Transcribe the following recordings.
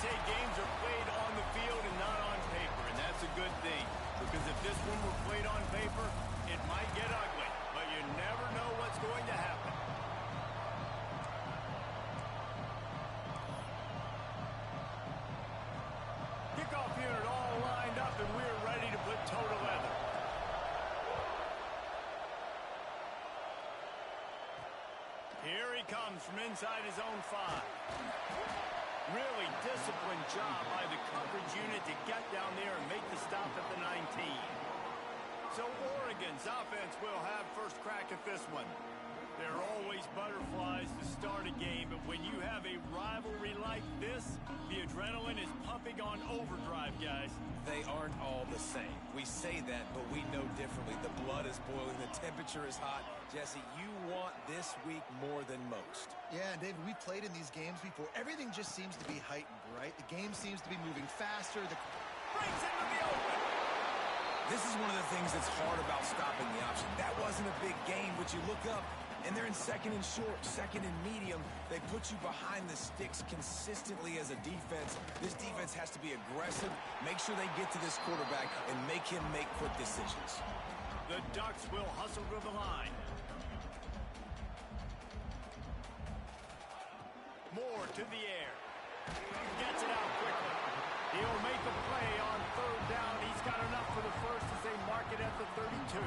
say games are played on the field and not on paper, and that's a good thing. Because if this one were played on paper, it might get ugly. But you never know what's going to happen. Kickoff unit all lined up, and we're ready to put toe to leather. Here he comes from inside his own 5. Really disciplined job by the coverage unit to get down there and make the stop at the 19. So Oregon's offense will have first crack at this one. There are always butterflies to start a game, but when you have a rivalry like this, the adrenaline is pumping on overdrive, guys. They aren't all the same. We say that, but we know differently. The blood is boiling. The temperature is hot. Jesse, you want this week more than most. Yeah, and David, we played in these games before. Everything just seems to be heightened, right? The game seems to be moving faster. Brings into the open. This is one of the things that's hard about stopping the option. That wasn't a big gain, but you look up, and they're in second and short, second and medium. They put you behind the sticks consistently as a defense. This defense has to be aggressive, make sure they get to this quarterback, and make him make quick decisions. The Ducks will hustle to the line. Moore to the air. Gets it out quickly. He'll make a play on third down. He's got enough for the first as they mark it at the 32.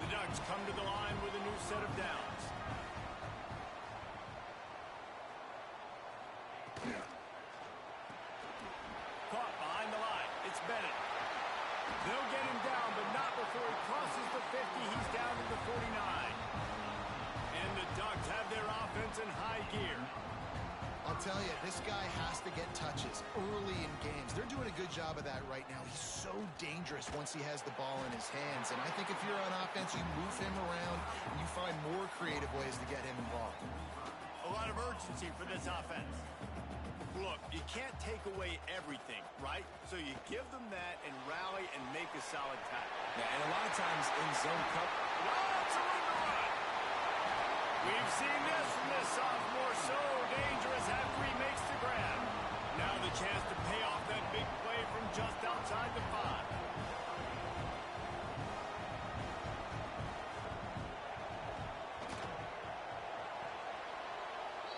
The Ducks come to the line with a new set of downs. Caught behind the line. It's Bennett. They'll get him down, but not before he crosses the 50. He's down to the 49. And the Ducks have their offense in high gear. I'll tell you, this guy has to get touches early in games. They're doing a good job of that right now. He's so dangerous once he has the ball in his hands. And I think if you're on offense, you move him around and you find more creative ways to get him involved. A lot of urgency for this offense. Look, you can't take away everything, right? So you give them that and rally and make a solid tackle. Yeah, and a lot of times in zone coverage. We've seen this from this sophomore, so dangerous after he makes the grab. Now the chance to pay off that big play from just outside the 5.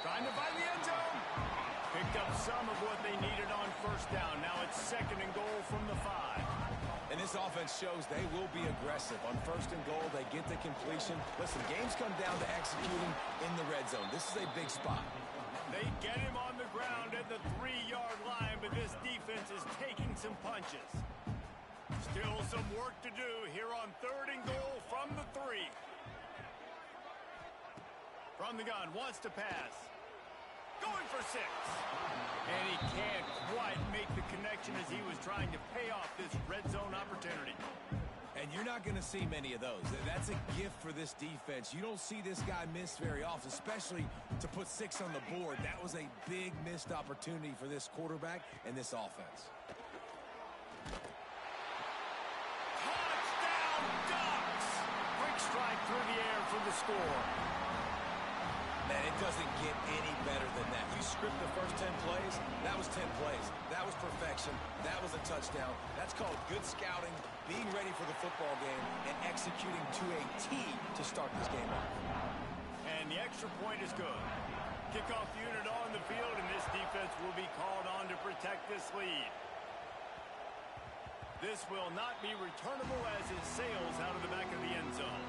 Trying to find the end zone. Picked up some of what they needed on first down. Now it's second and goal from the 5. And this offense shows they will be aggressive. On first and goal, they get the completion. Listen, games come down to executing in the red zone. This is a big spot. They get him on the ground at the 3-yard line, but this defense is taking some punches. Still some work to do here on third and goal from the 3. From the gun, wants to pass. Going for 6. And he can't quite make the connection as he was trying to pay off this red zone opportunity. And you're not going to see many of those. That's a gift for this defense. You don't see this guy miss very often, especially to put 6 on the board. That was a big missed opportunity for this quarterback and this offense. Touchdown, Ducks! Quick strike through the air for the score. Man, it doesn't get any better than that. You script the first 10 plays, that was 10 plays. That was perfection. That was a touchdown. That's called good scouting, being ready for the football game, and executing to a T to start this game off. And the extra point is good. Kickoff unit on the field, and this defense will be called on to protect this lead. This will not be returnable as it sails out of the back of the end zone.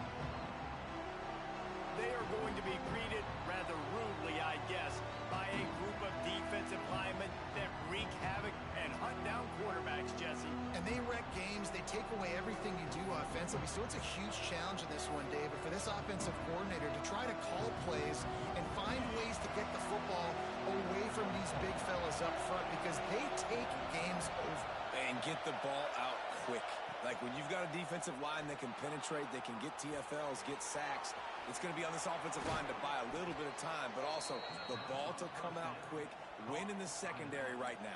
They are going to be greeted rather rudely, I guess, by a group of defensive linemen that wreak havoc and hunt down quarterbacks, Jesse. And they wreck games. They take away everything you do offensively. So it's a huge challenge in this one, David, for this offensive coordinator to try to call plays and find ways to get the football away from these big fellas up front because they take games over. And get the ball out quick. Like when you've got a defensive line that can penetrate, they can get TFLs, get sacks, it's going to be on this offensive line to buy a little bit of time, but also the ball to come out quick, win in the secondary right now.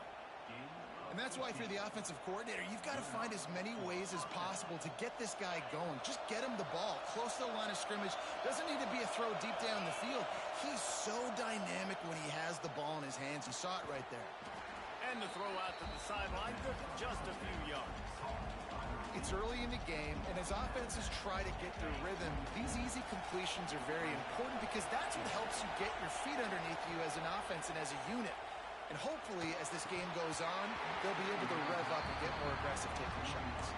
And that's why if you're the offensive coordinator, you've got to find as many ways as possible to get this guy going. Just get him the ball close to the line of scrimmage. Doesn't need to be a throw deep down the field. He's so dynamic when he has the ball in his hands. You saw it right there. And the throw out to the sideline, good for just a few yards. It's early in the game, and as offenses try to get their rhythm, these easy completions are very important because that's what helps you get your feet underneath you as an offense and as a unit. And hopefully, as this game goes on, they'll be able to rev up and get more aggressive taking shots.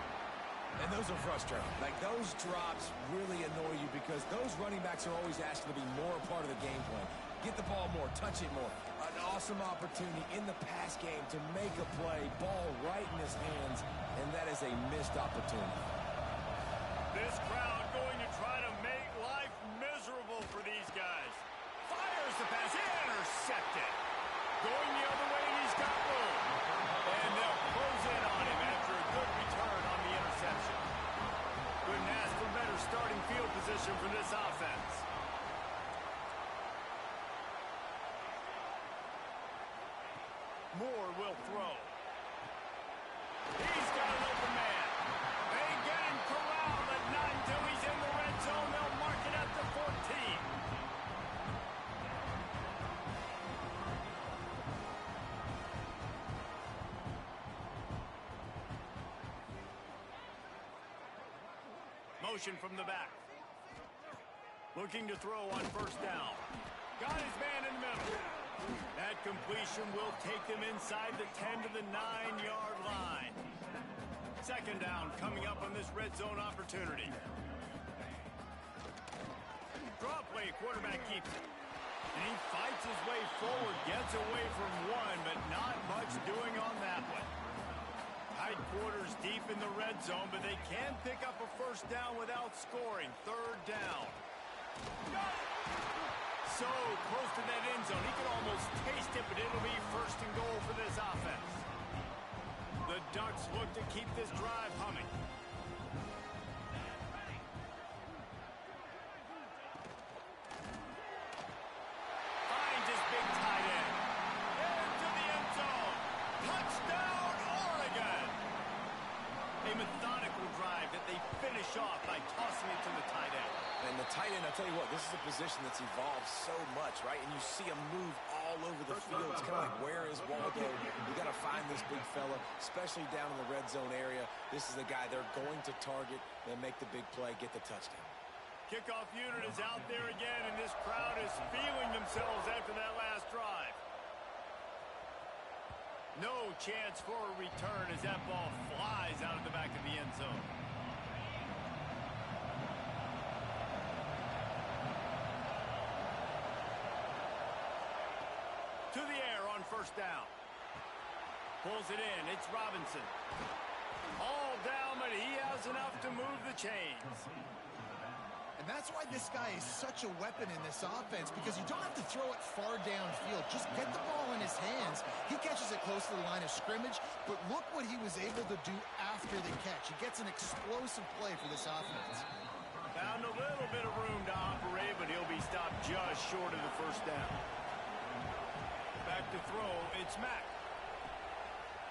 And those are frustrating. Like, those drops really annoy you because those running backs are always asking to be more a part of the game plan. Get the ball more, touch it more. An awesome opportunity in the pass game to make a play, ball right in his hands, and that is a missed opportunity. This crowd going to try to make life miserable for these guys. Fires the pass, intercepted. Going the other way, and he's got room. And they'll close in on him after a good return on the interception. Couldn't ask for better starting field position for this offense. Moore will throw. He's got an open man. They get him corralled, but not until he's in the red zone. They'll mark it at the 14. Motion from the back. Looking to throw on first down. Got his man in the middle. That completion will take them inside the 10 to the 9-yard line. Second down coming up on this red zone opportunity. Draw play, quarterback keeps it. And he fights his way forward, gets away from one, but not much doing on that one. Tight quarters deep in the red zone, but they can pick up a first down without scoring. Third down. So close to that end zone. He could almost taste it, but it'll be first and goal for this offense. The Ducks look to keep this drive humming. Finds his big tight end. Into the end zone. Touchdown, Oregon. A methodical drive that they finish off by tossing it to the tight end. And the tight end, I'll tell you what, this is a position that's evolved so much, right? And you see him move all over the field. It's kind of like, where is Waldo? You got to find this big fella, especially down in the red zone area. This is the guy they're going to target. They'll make the big play, get the touchdown. Kickoff unit is out there again, and this crowd is feeling themselves after that last drive. No chance for a return as that ball flies out of the back of the end zone. To the air on first down. Pulls it in. It's Robinson. All down, but he has enough to move the chains. And that's why this guy is such a weapon in this offense, because you don't have to throw it far downfield. Just get the ball in his hands. He catches it close to the line of scrimmage, but look what he was able to do after the catch. He gets an explosive play for this offense. Found a little bit of room to operate, but he'll be stopped just short of the first down. Back to throw, it's Mack.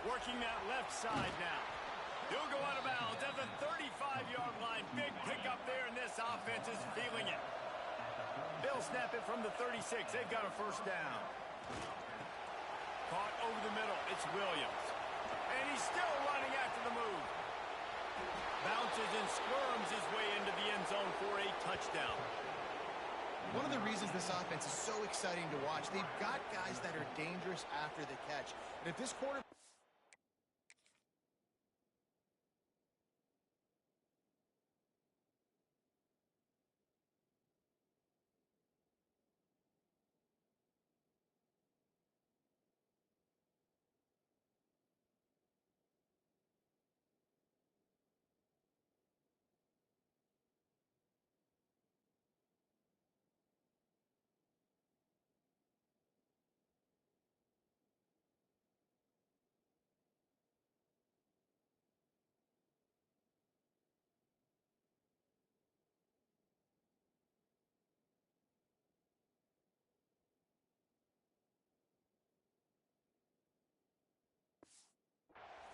Working that left side now. He'll go out of bounds at the 35-yard line. Big pickup there, and this offense is feeling it. They'll snap it from the 36. They've got a first down. Caught over the middle. It's Williams. And he's still running after the move. Bounces and squirms his way into the end zone for a touchdown. One of the reasons this offense is so exciting to watch, they've got guys that are dangerous after the catch. And if this quarterback...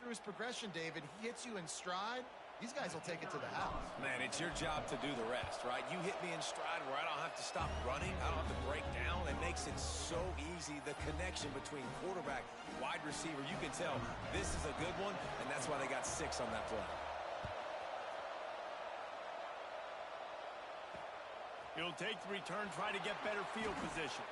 Through his progression, David, he hits you in stride, these guys will take it to the house. Man, it's your job to do the rest, right? You hit me in stride where I don't have to stop running. I don't have to break down. It makes it so easy, the connection between quarterback, wide receiver. You can tell this is a good one, and that's why they got 6 on that play. He'll take the return, try to get better field position.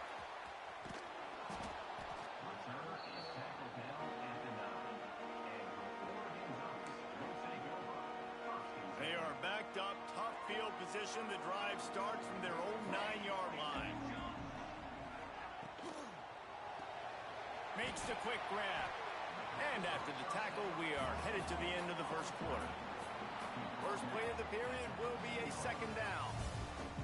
They are backed up, tough field position. The drive starts from their own 9-yard line. Makes the quick grab. And after the tackle, we are headed to the end of the first quarter. First play of the period will be a second down.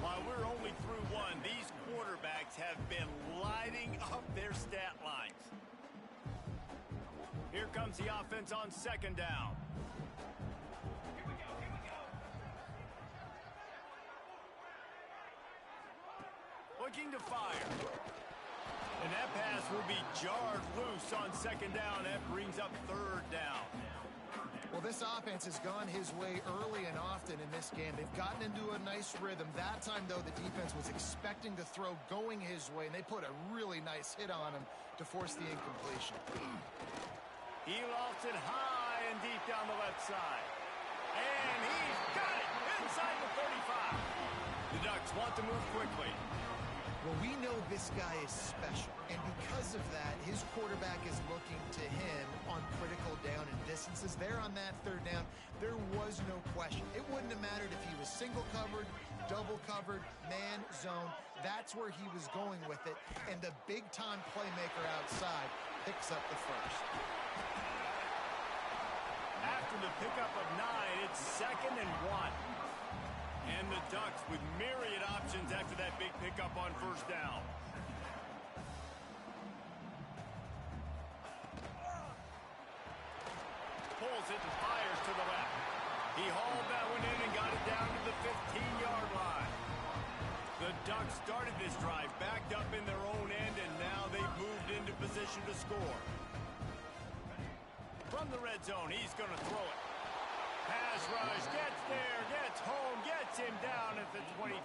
While we're only through one, these quarterbacks have been lighting up their stat lines. Here comes the offense on second down. Looking to fire. And that pass will be jarred loose on second down. That brings up third down. Well, this offense has gone his way early and often in this game. They've gotten into a nice rhythm. That time, though, the defense was expecting to throw going his way, and they put a really nice hit on him to force the incompletion. He lofts it high and deep down the left side. And he's got it inside the 35. The Ducks want to move quickly. Well, we know this guy is special, and because of that, his quarterback is looking to him on critical down and distances. There on that third down, there was no question. It wouldn't have mattered if he was single covered, double covered, man, zone. That's where he was going with it, and the big-time playmaker outside picks up the first. After the pickup of 9, it's 2nd and 1. And the Ducks with myriad options after that big pickup on first down. Pulls it and fires to the left. He hauled that one in and got it down to the 15-yard line. The Ducks started this drive backed up in their own end, and now they've moved into position to score. From the red zone, he's going to throw it. Pass rush, gets there, gets home, gets him down at the 23.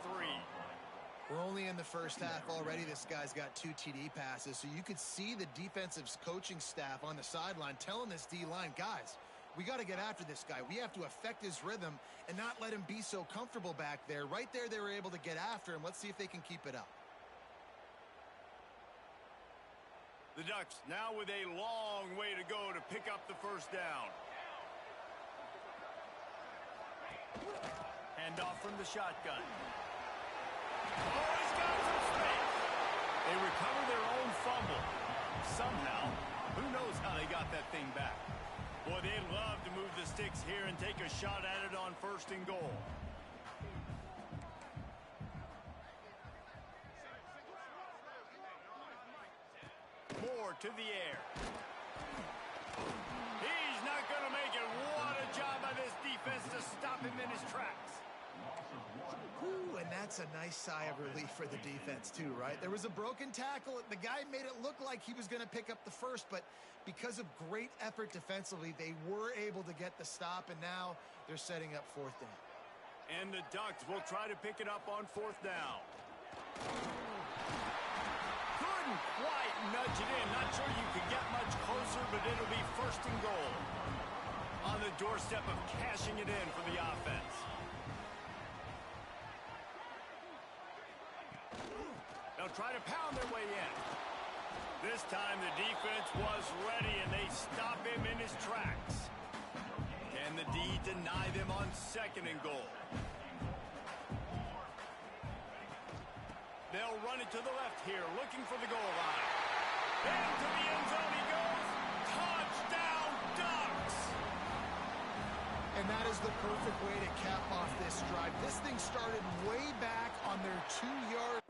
We're only in the first half already. This guy's got 2 TD passes, so you could see the defensive coaching staff on the sideline telling this D-line, guys, we got to get after this guy. We have to affect his rhythm and not let him be so comfortable back there. Right there, they were able to get after him. Let's see if they can keep it up. The Ducks now with a long way to go to pick up the first down. Handoff from the shotgun. Oh, he's got some space. They recover their own fumble. Somehow, who knows how they got that thing back. Boy, they love to move the sticks here and take a shot at it on 1st and goal. Moore to the air. He's not going to make it. What a job by this defense to stop him in his tracks. Ooh, and that's a nice sigh of relief for the defense too, right? There was a broken tackle. The guy made it look like he was going to pick up the first, but because of great effort defensively, they were able to get the stop, and now they're setting up 4th down. And the Ducks will try to pick it up on 4th down. Couldn't quite nudge it in. Not sure you could get much closer, but it'll be 1st and goal. On the doorstep of cashing it in for the offense. They'll try to pound their way in. This time the defense was ready, and they stop him in his tracks. Can the D deny them on 2nd and goal? They'll run it to the left here, looking for the goal line. Into the end zone he goes. Touchdown, Ducks! And that is the perfect way to cap off this drive. This thing started way back on their 2-yard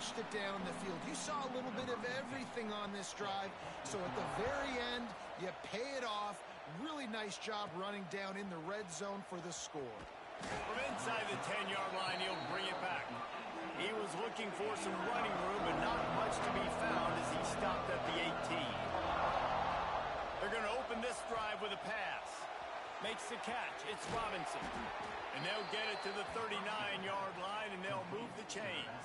marched it down the field. You saw a little bit of everything on this drive. So at the very end, you pay it off. Really nice job running down in the red zone for the score. From inside the 10-yard line, he'll bring it back. He was looking for some running room, but not much to be found as he stopped at the 18. They're going to open this drive with a pass. Makes the catch. It's Robinson. And they'll get it to the 39-yard line, and they'll move the chains.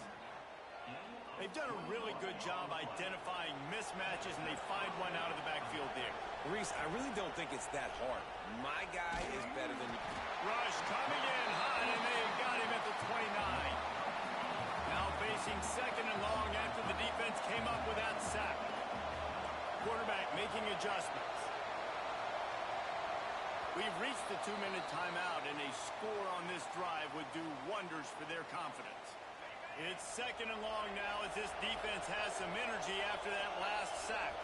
They've done a really good job identifying mismatches, and they find one out of the backfield there. Reese, I really don't think it's that hard. My guy is better than you. Rush coming in high, and they've got him at the 29. Now facing second and long after the defense came up with that sack. Quarterback making adjustments. We've reached the 2-minute timeout, and a score on this drive would do wonders for their confidence. It's second and long now as this defense has some energy after that last sack.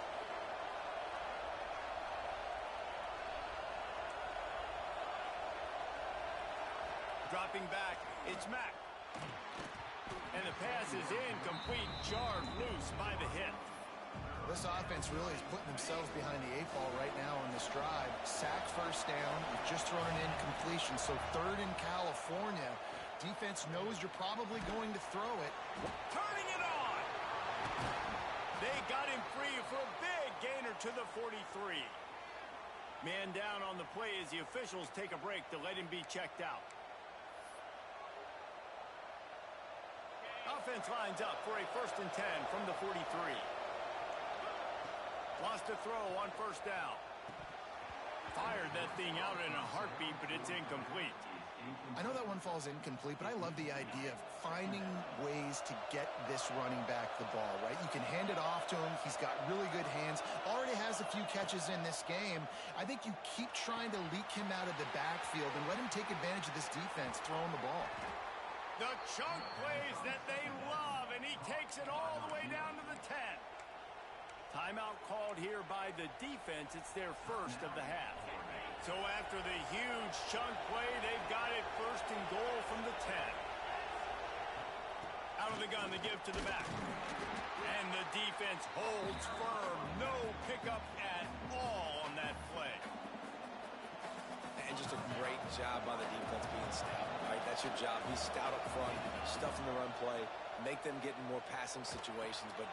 Dropping back, it's Mack. And the pass is incomplete, jarred loose by the hit. This offense really is putting themselves behind the 8 ball right now on this drive. Sack first down. You've just thrown an incompletion. So third in California. Defense knows you're probably going to throw it. Turning it on. They got him free for a big gainer to the 43. Man down on the play as the officials take a break to let him be checked out. Offense lines up for a 1st and 10 from the 43. Lost a throw on first down. Fired that thing out in a heartbeat, but it's incomplete. I know that one falls incomplete, but I love the idea of finding ways to get this running back the ball, right? You can hand it off to him. He's got really good hands. Already has a few catches in this game. I think you keep trying to leak him out of the backfield and let him take advantage of this defense throwing the ball. The chunk plays that they love, and he takes it all the way down to the 10. Timeout called here by the defense. It's their first of the half. So after the huge chunk play, they've got it 1st and goal from the 10. Out of the gun, they give to the back. And the defense holds firm. No pickup at all on that play. And just a great job by the defense being stout, right? That's your job. Be stout up front, stuff in the run play, make them get in more passing situations, but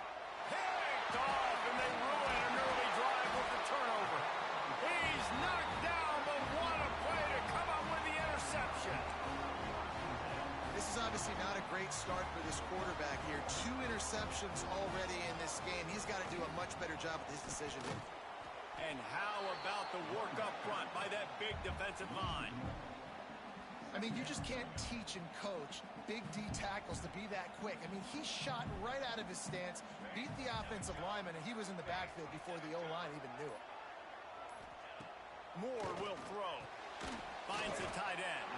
picked off, and they ruin an early drive with the turnover. He's knocked down, but what a play to come up with the interception. This is obviously not a great start for this quarterback here. 2 interceptions already in this game. He's got to do a much better job with his decision. And how about the work up front by that big defensive line? I mean, you just can't teach and coach big D tackles to be that quick. I mean, he shot right out of his stance, beat the offensive lineman, and he was in the backfield before the O-line even knew it. Moore will throw. Finds the tight end.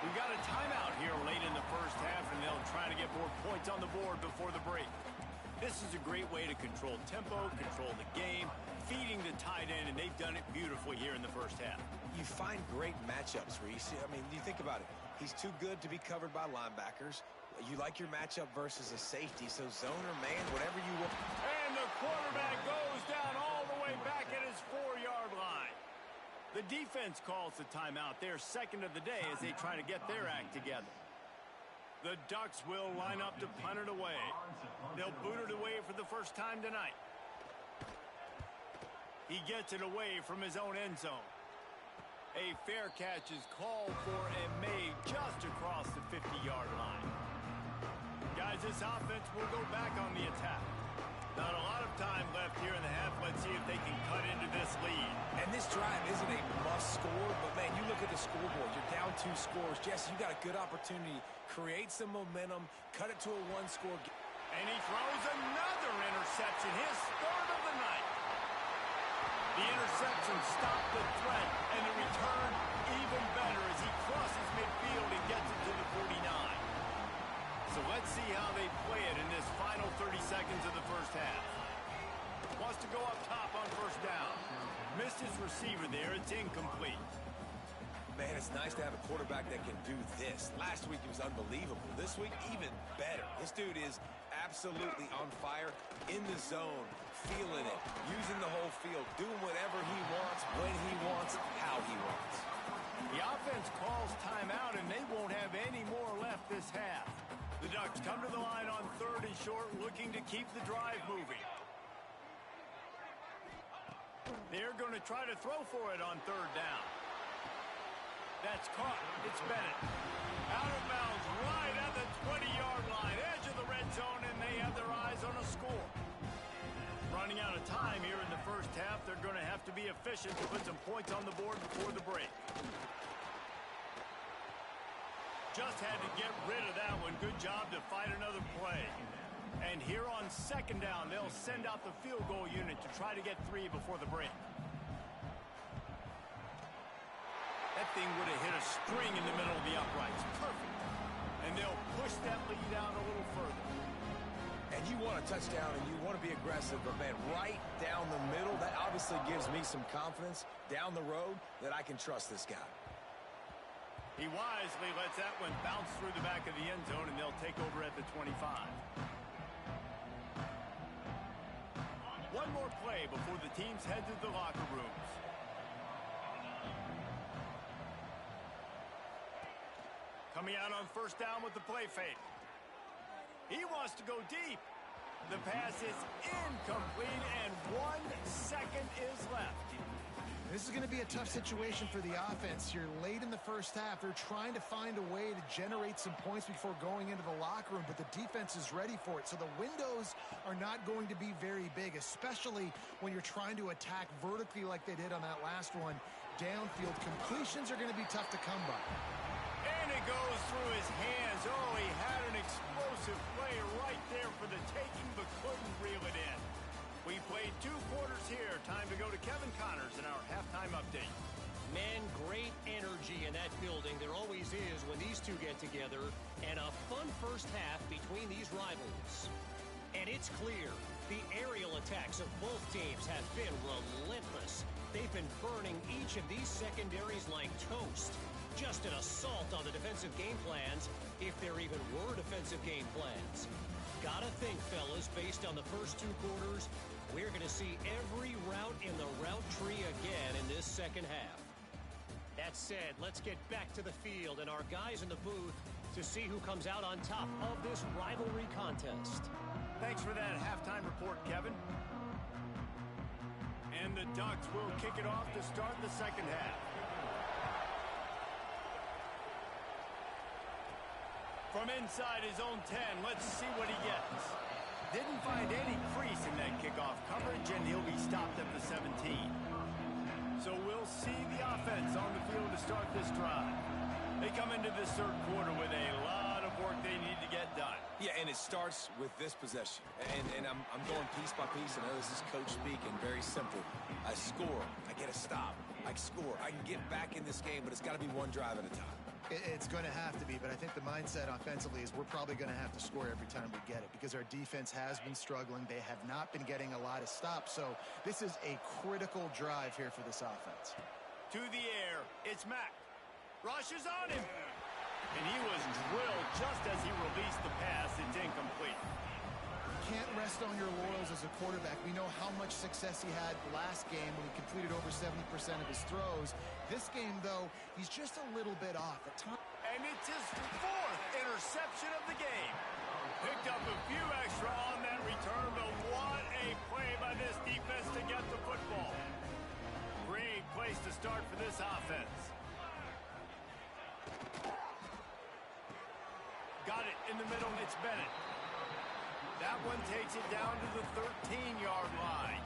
We've got a timeout here late in the first half, and they'll try to get more points on the board before the break. This is a great way to control tempo, control the game, feeding the tight end, and they've done it beautifully here in the first half. you find great matchups, Reese. I mean, you think about it. He's too good to be covered by linebackers. You like your matchup versus a safety, so zone or man, whatever you want. And the quarterback goes down all the way back at his 4-yard line. The defense calls the timeout. Their second of the day as they try to get their act together. The Ducks will line up to punt it away. They'll boot it away for the first time tonight. He gets it away from his own end zone. A fair catch is called for and made just across the 50-yard line. Guys, this offense will go back on the attack. Not a lot of time left here in the half. Let's see if they can cut into this lead. And this drive isn't a must score, but man, you look at the scoreboard. You're down 2 scores. Jesse, you got a good opportunity. Create some momentum. Cut it to a 1-score game. And he throws another interception. His third of the night. The interception stopped the threat, and the return even better as he crosses midfield and gets it to the 49. So let's see how they play it in this final 30 seconds of the first half. Wants to go up top on first down. Missed his receiver there. It's incomplete. Man, it's nice to have a quarterback that can do this. Last week he was unbelievable. This week, even better. This dude is absolutely on fire, in the zone, feeling it, using the whole field, doing whatever he wants, when he wants, how he wants. The offense calls timeout, and they won't have any more left this half. The Ducks come to the line on 3rd and short, looking to keep the drive moving. They're going to try to throw for it on 3rd down. That's caught. It's Bennett. Out of bounds right at the 20-yard line, edge of the red zone, and they have their eyes on a score. Running out of time here in the first half, they're going to have to be efficient to put some points on the board before the break. Just had to get rid of that one. Good job to fight another play. And here on 2nd down, they'll send out the field goal unit to try to get 3 before the break. That thing would have hit a string in the middle of the uprights. Perfect. And they'll push that lead out a little further. And you want a touchdown and you want to be aggressive, but man, right down the middle, that obviously gives me some confidence down the road that I can trust this guy. He wisely lets that one bounce through the back of the end zone, and they'll take over at the 25. One more play before the teams head to the locker rooms. Coming out on 1st down with the play fake. He wants to go deep. The pass is incomplete, and 1 second is left. This is going to be a tough situation for the offense here. Late in the first half, they're trying to find a way to generate some points before going into the locker room, but the defense is ready for it. So the windows are not going to be very big, especially when you're trying to attack vertically like they did on that last one. Downfield completions are going to be tough to come by. And it goes through his hands. Oh, he had an explosive play right there for the taking, but couldn't reel it in. We played 2 quarters here. Time to go to Kevin Connors in our halftime update. Man, great energy in that building. There always is when these two get together. And a fun first half between these rivals. And it's clear, the aerial attacks of both teams have been relentless. They've been burning each of these secondaries like toast. Just an assault on the defensive game plans, if there even were defensive game plans. Gotta think, fellas, based on the first 2 quarters, we're going to see every route in the route tree again in this second half. That said, let's get back to the field and our guys in the booth to see who comes out on top of this rivalry contest. Thanks for that halftime report, Kevin. And the Ducks will kick it off to start the second half. From inside his own 10, let's see what he gets. Didn't find any crease in that kickoff coverage, and he'll be stopped at the 17. So we'll see the offense on the field to start this drive. They come into this 3rd quarter with a lot of work they need to get done. Yeah, and it starts with this possession. And I'm going piece by piece. I know this is coach speak and very simple. I score. I get a stop. I score. I can get back in this game, but it's got to be one drive at a time. It's going to have to be, but I think the mindset offensively is we're probably going to have to score every time we get it because our defense has been struggling. They have not been getting a lot of stops, so this is a critical drive here for this offense. To the air, it's Mack. Rushes on him. And he was drilled just as he released the pass. It's incomplete. Can't rest on your laurels as a quarterback. We know how much success he had last game when he completed over 70% of his throws. This game, though, he's just a little bit off at times. And it's his 4th interception of the game. Picked up a few extra on that return, but what a play by this defense to get the football. Great place to start for this offense. Got it in the middle. It's Bennett. That one takes it down to the 13-yard line.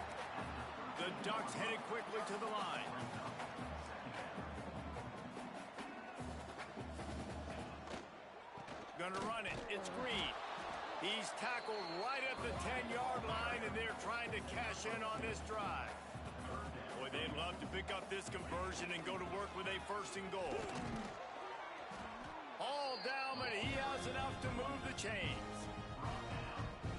The Ducks headed quickly to the line. Gonna run it. It's Green. He's tackled right at the 10-yard line, and they're trying to cash in on this drive. Boy, they'd love to pick up this conversion and go to work with a 1st and goal. All down, but he has enough to move the chains.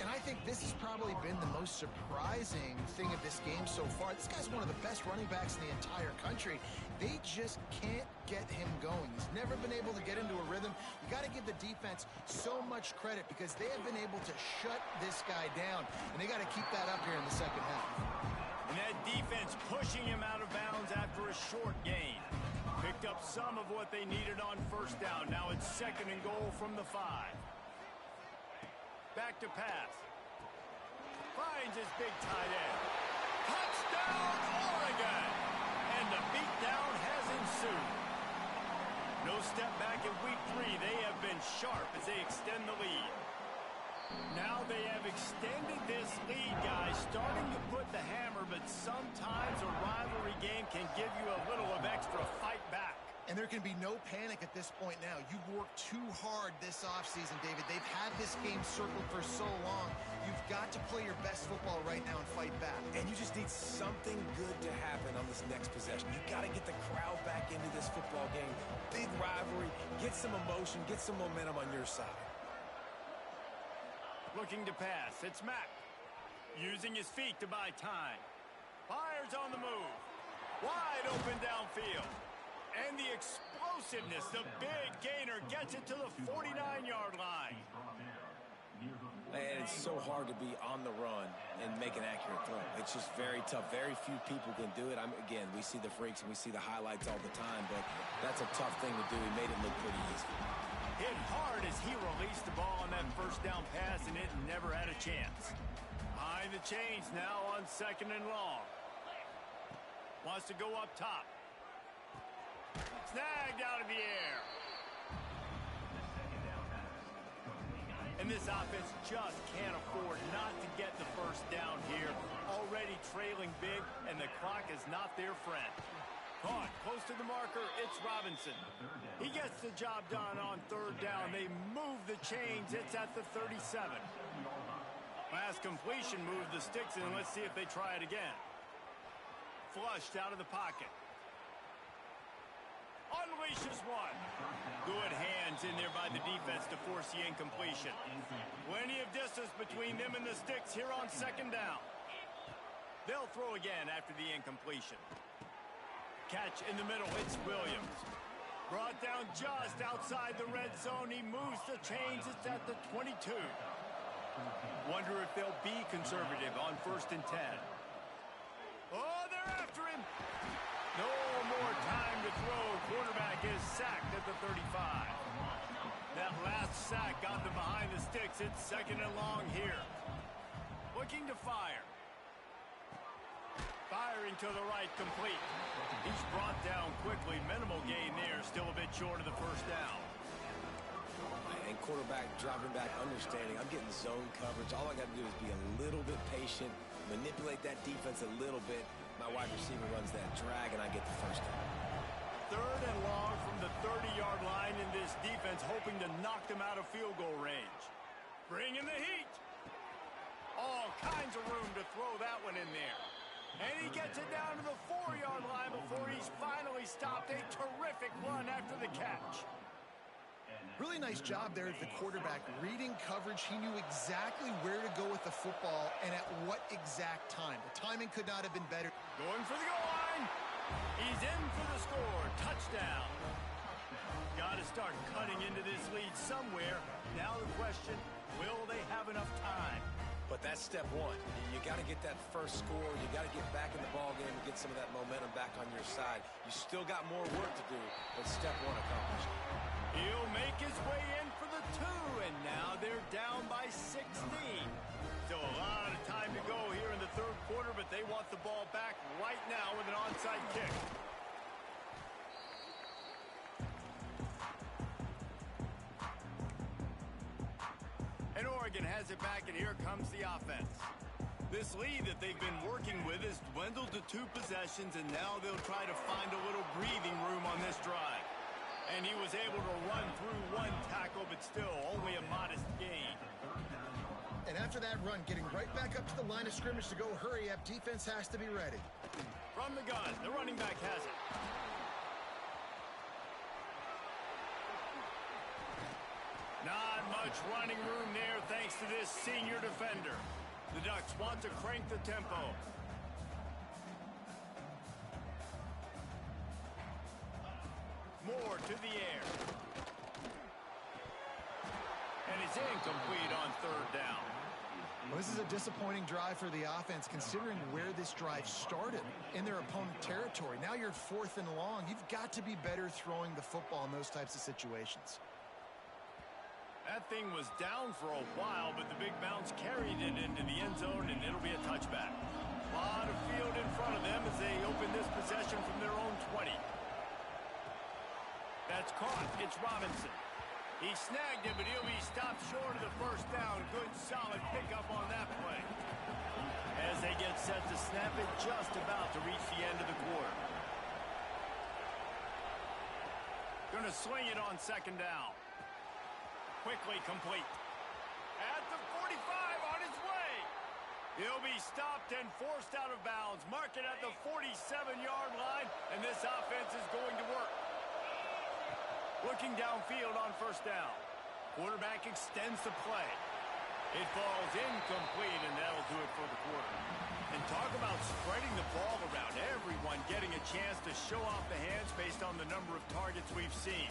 And I think this has probably been the most surprising thing of this game so far. This guy's one of the best running backs in the entire country. They just can't get him going. He's never been able to get into a rhythm. You got to give the defense so much credit because they have been able to shut this guy down, and they got to keep that up here in the second half. And that defense pushing him out of bounds after a short gain. Picked up some of what they needed on first down. Now it's 2nd and goal from the 5. Back to pass. Finds his big tight end. Touchdown, Oregon! And the beatdown has ensued. No step back in week 3. They have been sharp as they extend the lead. Now they have extended this lead, guys, starting to put the hammer, but sometimes a rivalry game can give you a little of extra fight back. And there can be no panic at this point now. You've worked too hard this offseason, David. They've had this game circled for so long. You've got to play your best football right now and fight back. And you just need something good to happen on this next possession. You got to get the crowd back into this football game. Big rivalry. Get some emotion. Get some momentum on your side. Looking to pass. It's Mack. Using his feet to buy time. Fires on the move. Wide open downfield. And the explosiveness, the big gainer gets it to the 49-yard line. And it's so hard to be on the run and make an accurate throw. It's just very tough. Very few people can do it. Again, we see the freaks and we see the highlights all the time, but that's a tough thing to do. He made it look pretty easy. Hit hard as he released the ball on that first down pass, and it never had a chance. Behind the chains now on 2nd and long. Wants to go up top. Snagged out of the air. And this offense just can't afford not to get the first down here. Already trailing big, and the clock is not their friend. Caught close to the marker, it's Robinson. He gets the job done on 3rd down. They move the chains. It's at the 37. Last completion moved the sticks in. Let's see if they try it again. Flushed out of the pocket. Unleashes one. Good hands in there by the defense to force the incompletion. Plenty of distance between them and the sticks here on 2nd down. They'll throw again after the incompletion. Catch in the middle. It's Williams. Brought down just outside the red zone. He moves the chains. It's at the 22. Wonder if they'll be conservative on 1st and 10. Oh, they're after him. No more time to throw. Quarterback is sacked at the 35. That last sack got them behind the sticks. It's 2nd and long here. Looking to fire. Firing to the right, complete. He's brought down quickly. Minimal gain there. Still a bit short of the first down. And quarterback dropping back, understanding. I'm getting zone coverage. All I got to do is be a little bit patient, manipulate that defense a little bit. My wide receiver runs that drag, and I get the first down. 3rd and long from the 30-yard line in this defense, hoping to knock them out of field goal range. Bring in the heat. All kinds of room to throw that one in there. And he gets it down to the 4-yard line before he's finally stopped. A terrific run after the catch. Really nice job there of the quarterback. Reading coverage, he knew exactly where to go with the football and at what exact time. The timing could not have been better. Going for the goal line. He's in for the score. Touchdown. Got to start cutting into this lead somewhere. Now the question, will they have enough time? But that's step one. You got to get that first score. You got to get back in the ball game and get some of that momentum back on your side. You still got more work to do, but step one accomplished. He'll make his way in for the 2, and now they're down by 16. Still a lot of time to go here in the 3rd quarter, but they want the ball back right now with an onside kick. And Oregon has it back, and here comes the offense. This lead that they've been working with has dwindled to 2 possessions, and now they'll try to find a little breathing room on this drive. And he was able to run through 1 tackle, but still only a modest gain. And after that run, getting right back up to the line of scrimmage to go hurry up, defense has to be ready. From the gun, the running back has it. Not much running room there thanks to this senior defender. The Ducks want to crank the tempo. More to the air. And it's incomplete on third down. Well, this is a disappointing drive for the offense considering where this drive started in their opponent territory. Now you're at 4th and long. You've got to be better throwing the football in those types of situations. That thing was down for a while, but the big bounce carried it into the end zone, and it'll be a touchback. A lot of field in front of them as they open this possession from their own 20. That's caught. It's Robinson. He snagged it, but he'll be stopped short of the first down. Good, solid pickup on that play. As they get set to snap it, just about to reach the end of the quarter. Going to swing it on second down. Quickly complete. At the 45, on his way. He'll be stopped and forced out of bounds. Mark it at the 47-yard line, and this offense is going to work. Looking downfield on first down. Quarterback extends the play. It falls incomplete, and that'll do it for the quarter. And talk about spreading the ball around. Everyone getting a chance to show off the hands based on the number of targets we've seen.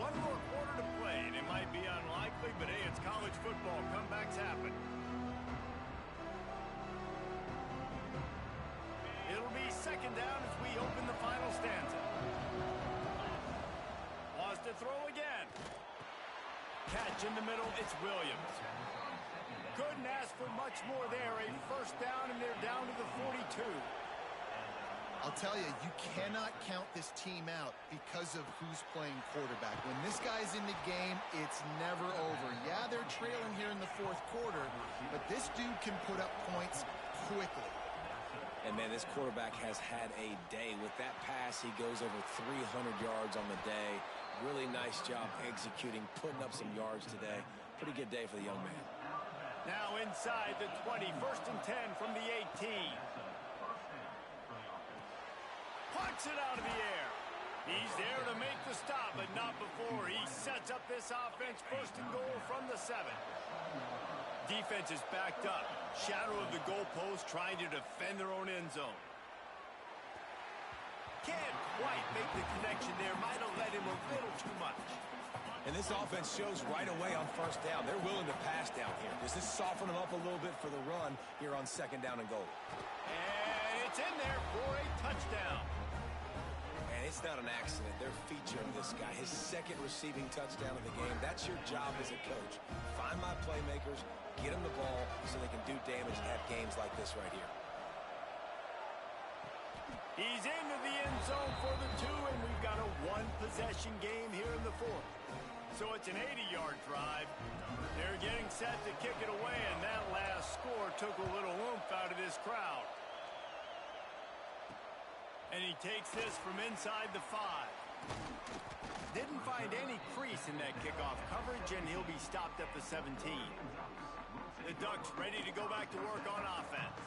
One more quarter to play, and it might be unlikely, but hey, it's college football. Comebacks happen. It'll be second down as we open the final stanza. Wants to throw again. Catch in the middle, it's Williams. Couldn't ask for much more there. A first down, and they're down to the 42. I'll tell you, you cannot count this team out because of who's playing quarterback. When this guy's in the game, it's never over. Yeah, they're trailing here in the 4th quarter, but this dude can put up points quickly. And, man, this quarterback has had a day. With that pass, he goes over 300 yards on the day. Really nice job executing, putting up some yards today. Pretty good day for the young man. Now inside the 20, 1st and 10 from the 18. Punts it out of the air. He's there to make the stop, but not before he sets up this offense. 1st and goal from the 7. Defense is backed up. Shadow of the goalpost trying to defend their own end zone. Can't quite make the connection there. Might have led him a little too much. And this offense shows right away on first down. They're willing to pass down here. Does this soften them up a little bit for the run here on second down and goal? And it's in there for a touchdown. And it's not an accident. They're featuring this guy. His 2nd receiving touchdown of the game. That's your job as a coach. Find my playmakers, get them the ball so they can do damage and have games like this right here. He's into the end zone for the 2, and we've got a 1-possession game here in the 4th. So it's an 80-yard drive. They're getting set to kick it away, and that last score took a little oomph out of this crowd. And he takes this from inside the 5. Didn't find any crease in that kickoff coverage, and he'll be stopped at the 17. The Ducks ready to go back to work on offense.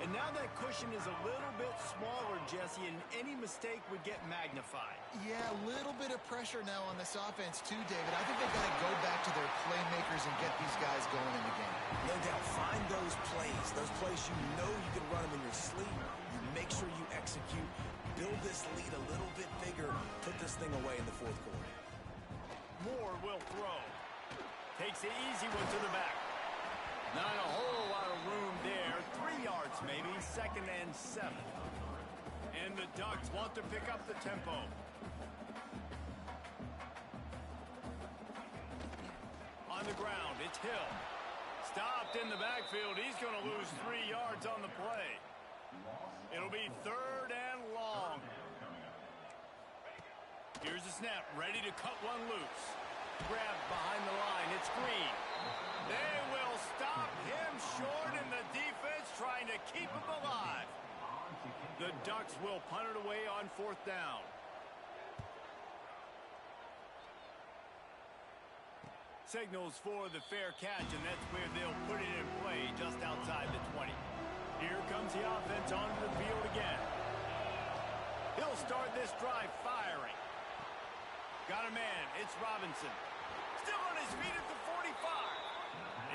And now that cushion is a little bit smaller, Jesse, and any mistake would get magnified. Yeah, a little bit of pressure now on this offense too, David. I think they've got to go back to their playmakers and get these guys going in the game. No doubt. Find those plays you know you can run them in your sleep. You make sure you execute. Build this lead a little bit bigger. Put this thing away in the 4th quarter. Moore will throw. Takes the easy one to the back. Not a whole lot of room there. 3 yards maybe. 2nd and 7. And the Ducks want to pick up the tempo. On the ground, it's Hill. Stopped in the backfield. He's going to lose 3 yards on the play. It'll be 3rd and long. Here's the snap. Ready to cut one loose. Grabbed behind the line. It's Green. They will stop him short, and the defense trying to keep him alive. The Ducks will punt it away on 4th down. signals for the fair catch, and that's where they'll put it in play just outside the 20. Here comes the offense onto the field again. He'll start this drive firing. Got a man. It's Robinson. Still on his feet at the 45.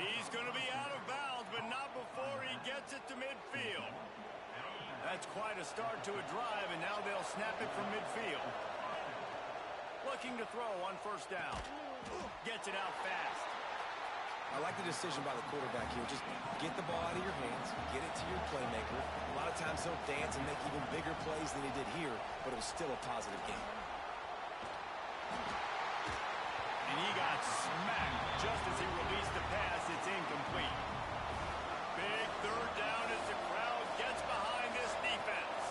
He's going to be out of bounds, but not before he gets it to midfield. That's quite a start to a drive, and now they'll snap it from midfield. Looking to throw on first down. Gets it out fast. I like the decision by the quarterback here. Just get the ball out of your hands, get it to your playmaker. A lot of times he'll dance and make even bigger plays than he did here, but it was still a positive game. And he got smacked just as he released the pass. It's incomplete. Big third down as the crowd gets behind this defense.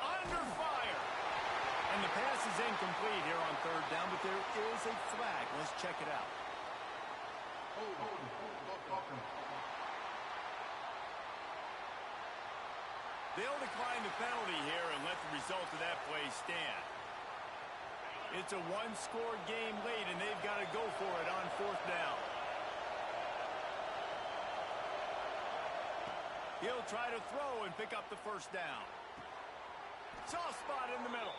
Under fire. And the pass is incomplete here on third down, but there is a flag. Let's check it out. They'll decline the penalty here and let the result of that play stand. It's a one-score game late, and they've got to go for it on fourth down. He'll try to throw and pick up the first down. Soft spot in the middle.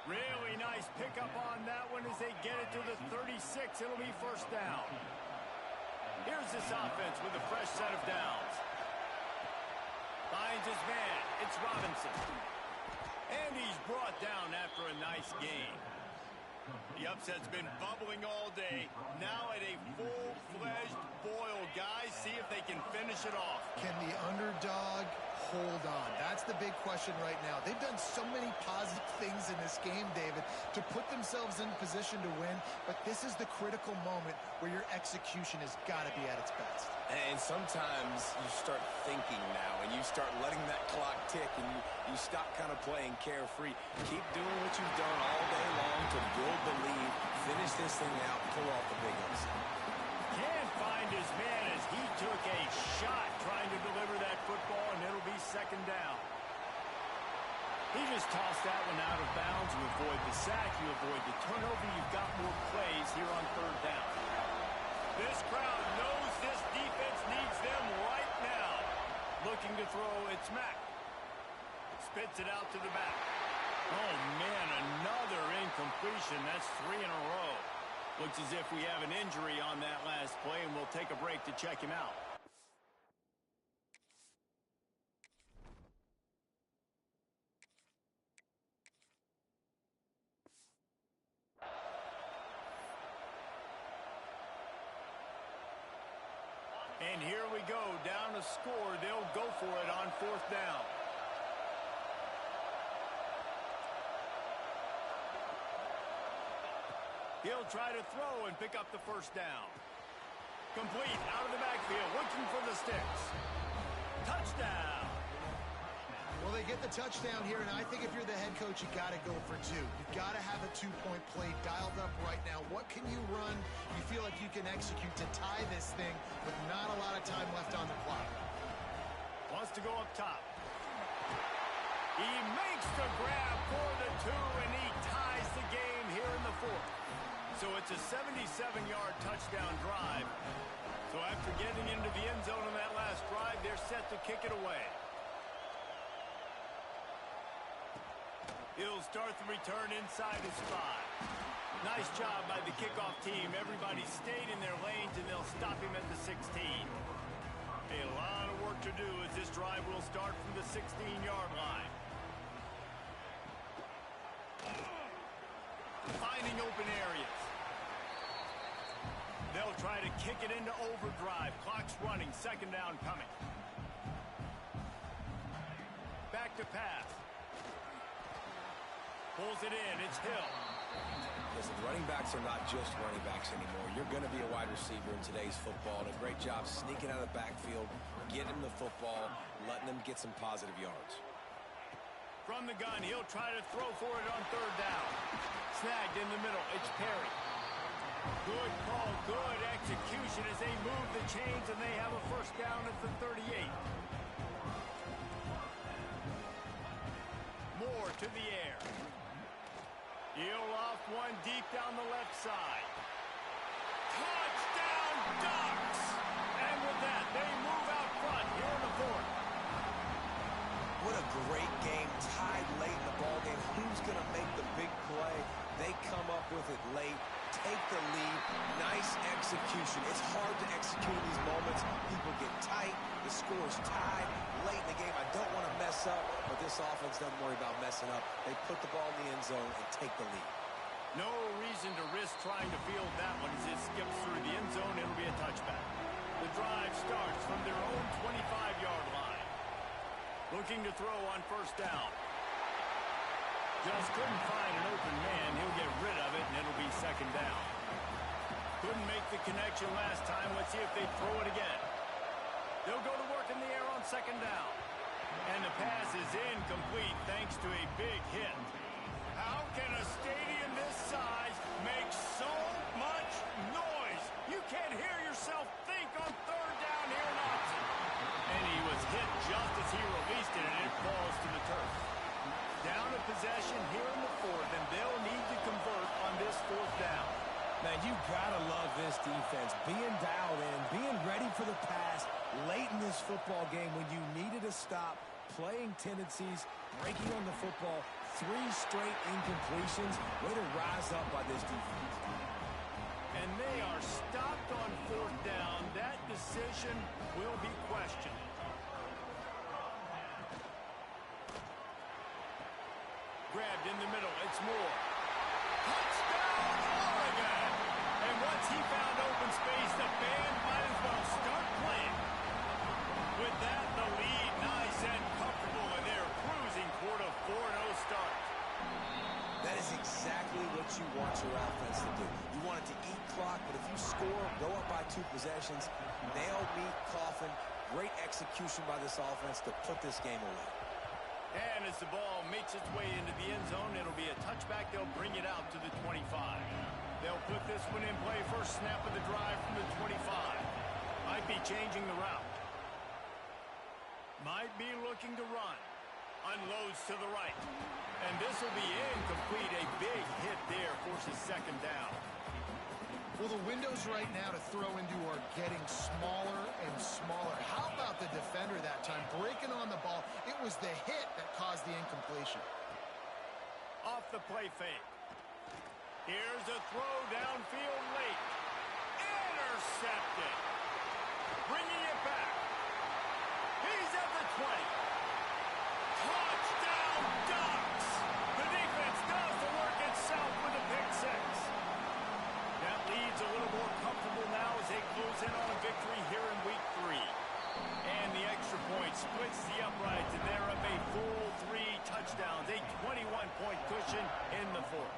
Really nice pickup on that one as they get it to the 36. It'll be first down. Here's this offense with a fresh set of downs. Finds his man. It's Robinson. And he's brought down after a nice gain. The upset's been bubbling all day. Now at a full-fledged boil, guys. See if they can finish it off. Can the underdog hold on? That's the big question right now. They've done so many positive things in this game, David, to put themselves in position to win, but this is the critical moment where your execution has got to be at its best. And sometimes you start thinking now, and you start letting that clock tick, and you stop kind of playing carefree. Keep doing what you've done all day long to build the lead, finish this thing out, pull off the big upset. Can't find his man as he took a shot trying to deliver that football, and it'll be second down. He just tossed that one out of bounds. You avoid the sack, you avoid the turnover. You've got more plays here on third down. This crowd knows this defense needs them right now. Looking to throw, it's Mack. Spits it out to the back. Oh, man, another incompletion. That's 3 in a row. Looks as if we have an injury on that last play, and we'll take a break to check him out. And here we go, down a score. They'll go for it on fourth down. He'll try to throw and pick up the first down. Complete, out of the backfield, looking for the sticks. Touchdown. Well, they get the touchdown here, and I think if you're the head coach, you got to go for two. You've got to have a two-point play dialed up right now. What can you run you feel like you can execute to tie this thing with not a lot of time left on the clock? Wants to go up top. He makes the grab for the two, and he ties the game here in the fourth. So it's a 77-yard touchdown drive. So after getting into the end zone on that last drive, they're set to kick it away. He'll start the return inside his 5. Nice job by the kickoff team. Everybody stayed in their lanes, and they'll stop him at the 16. A lot of work to do as this drive will start from the 16-yard line. Finding open areas. They'll try to kick it into overdrive. Clock's running. Second down coming. Back to pass. Pulls it in. It's Hill. Listen, running backs are not just running backs anymore. You're going to be a wide receiver in today's football. And a great job sneaking out of the backfield, getting him the football, letting him get some positive yards. From the gun, he'll try to throw for it on third down. Snagged in the middle. It's Perry. Good call, good execution as they move the chains, and they have a first down at the 38. Moore to the air. He'll off one deep down the left side. execution. It's hard to execute in these moments. People get tight. The score's tied late in the game. I don't want to mess up, but this offense doesn't worry about messing up. They put the ball in the end zone and take the lead. No reason to risk trying to field that one as it skips through the end zone. It'll be a touchback. The drive starts from their own 25-yard line. Looking to throw on first down. Just couldn't find an open man. He'll get rid of it, and it'll be second down. Couldn't make the connection last time. Let's see if they throw it again. They'll go to work in the air on second down. And the pass is incomplete thanks to a big hit. How can a stadium this size make so much noise? You can't hear yourself think on third down here in Austin. And he was hit just as he released it, and it falls to the turf. Down a possession here in the fourth, and they'll need to convert on this fourth down. Man, you gotta love this defense. Being dialed in, being ready for the pass late in this football game when you needed a stop, playing tendencies, breaking on the football, 3 straight incompletions. Way to rise up by this defense. And they are stopped on fourth down. That decision will be questioned. Grabbed in the middle. It's Moore. Touchdown, Oregon! And once he found open space, the band might as well start playing. With that, the lead nice and comfortable, and they're cruising toward a 4-0 start. That is exactly what you want your offense to do. You want it to eat clock, but if you score, go up by 2 possessions, nail, meet, coffin, great execution by this offense to put this game away. And as the ball makes its way into the end zone, it'll be a touchback. They'll bring it out to the 25. They'll put this one in play. First snap of the drive from the 25. Might be changing the route. Might be looking to run. Unloads to the right. And this will be incomplete. A big hit there forces second down. Well, the windows right now to throw into are getting smaller and smaller. How about the defender that time breaking on the ball? It was the hit that caused the incompletion. Off the play fake. Here's a throw downfield late. Intercepted. Bringing it back. He's at the 20. Touchdown Ducks! The defense does the work itself with a pick 6. That leads a little more comfortable now as they close in on a victory here in week 3. And the extra point splits the uprights, and they're up a full 3 touchdowns, a 21-point cushion in the fourth.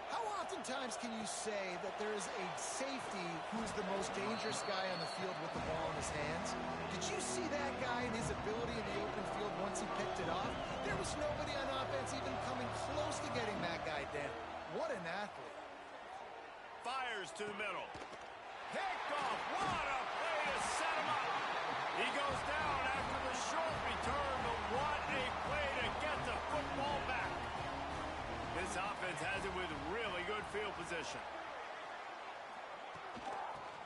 How oftentimes can you say that there is a safety who's the most dangerous guy on the field with the ball in his hands? Did you see that guy and his ability in the open field once he picked it off? There was nobody on offense even coming close to getting that guy down. What an athlete. Fires to the middle. Picked off. What a play to set him up. He goes down after the short return, but what a play to get the football back. This offense has it with really good field position.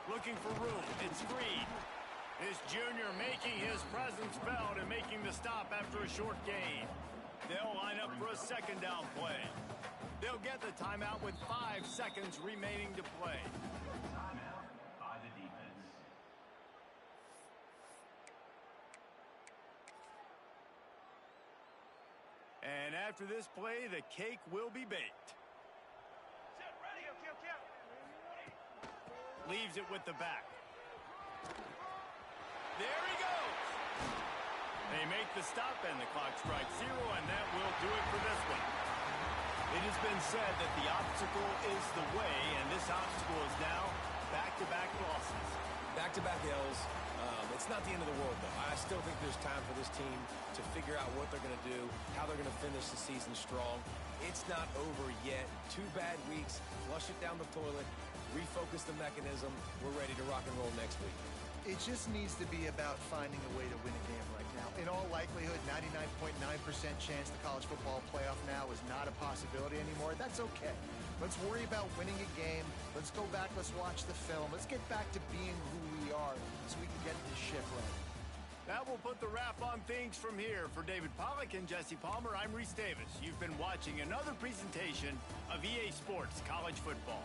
Looking for room. It's Green. This junior making his presence felt and making the stop after a short gain. They'll line up for a second down play. They'll get the timeout with 5 seconds remaining to play. Timeout by the defense. And after this play, the cake will be baked. Leaves it with the back. There he goes. They make the stop, and the clock strikes 0, and that will do it for this one. It has been said that the obstacle is the way, and this obstacle is now back-to-back losses. Back-to-back L's. It's not the end of the world, though. I still think there's time for this team to figure out what they're going to do, how they're going to finish the season strong. It's not over yet. 2 bad weeks. Flush it down the toilet. Refocus the mechanism. We're ready to rock and roll next week. It just needs to be about finding a way to win a game right now. In all likelihood, 99.9% chance the college football playoff now is not a possibility anymore. That's okay. Let's worry about winning a game. Let's go back. Let's watch the film. Let's get back to being who we are so we can get this ship right. That will put the wrap on things from here. For David Pollack and Jesse Palmer, I'm Reese Davis. You've been watching another presentation of EA Sports College Football.